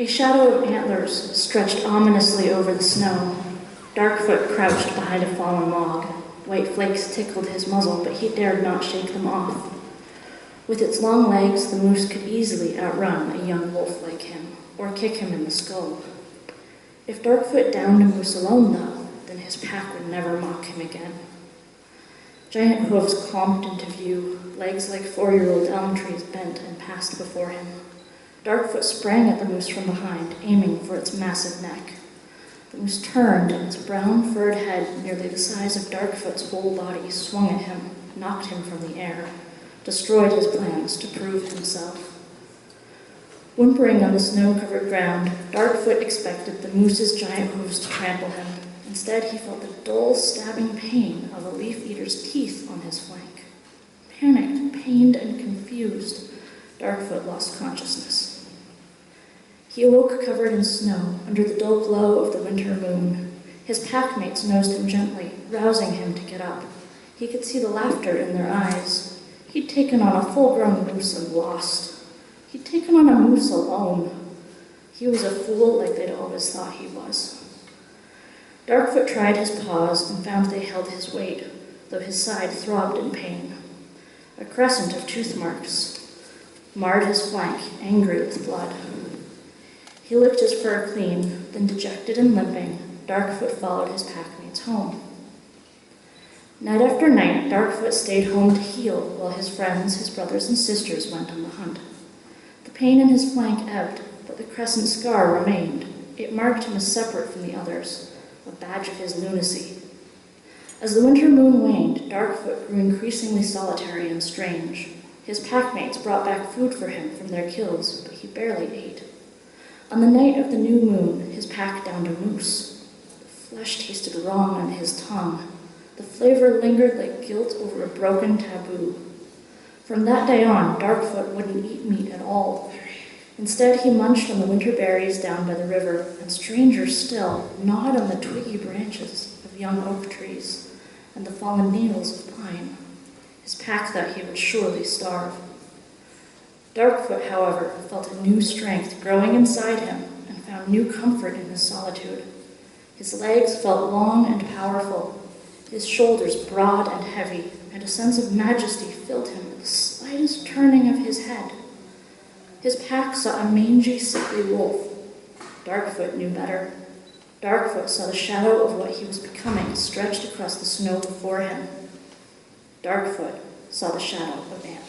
A shadow of antlers stretched ominously over the snow. Darkfoot crouched behind a fallen log. White flakes tickled his muzzle, but he dared not shake them off. With its long legs, the moose could easily outrun a young wolf like him, or kick him in the skull. If Darkfoot downed a moose alone, though, then his pack would never mock him again. Giant hooves clomped into view, legs like 4-year-old elm trees bent and passed before him. Darkfoot sprang at the moose from behind, aiming for its massive neck. The moose turned, and its brown furred head, nearly the size of Darkfoot's whole body, swung at him, knocked him from the air, destroyed his plans to prove himself. Whimpering on the snow-covered ground, Darkfoot expected the moose's giant hooves to trample him. Instead, he felt the dull, stabbing pain of a leaf-eater's teeth on his flank. Panicked, pained, and confused, Darkfoot lost consciousness. He awoke covered in snow, under the dull glow of the winter moon. His packmates nosed him gently, rousing him to get up. He could see the laughter in their eyes. He'd taken on a full-grown moose and lost. He'd taken on a moose alone. He was a fool like they'd always thought he was. Darkfoot tried his paws and found they held his weight, though his side throbbed in pain. A crescent of tooth marks marred his flank, angry with blood. He licked his fur clean, then dejected and limping, Darkfoot followed his packmates home. Night after night, Darkfoot stayed home to heal while his friends, his brothers and sisters, went on the hunt. The pain in his flank ebbed, but the crescent scar remained. It marked him as separate from the others, a badge of his lunacy. As the winter moon waned, Darkfoot grew increasingly solitary and strange. His packmates brought back food for him from their kills, but he barely ate. On the night of the new moon, his pack downed a moose. The flesh tasted wrong on his tongue. The flavor lingered like guilt over a broken taboo. From that day on, Darkfoot wouldn't eat meat at all. Instead, he munched on the winter berries down by the river, and stranger still, gnawed on the twiggy branches of young oak trees and the fallen needles of pine. His pack thought he would surely starve. Darkfoot, however, felt a new strength growing inside him and found new comfort in his solitude. His legs felt long and powerful, his shoulders broad and heavy, and a sense of majesty filled him with the slightest turning of his head. His pack saw a mangy, sickly wolf. Darkfoot knew better. Darkfoot saw the shadow of what he was becoming stretched across the snow before him. Darkfoot saw the shadow of antlers.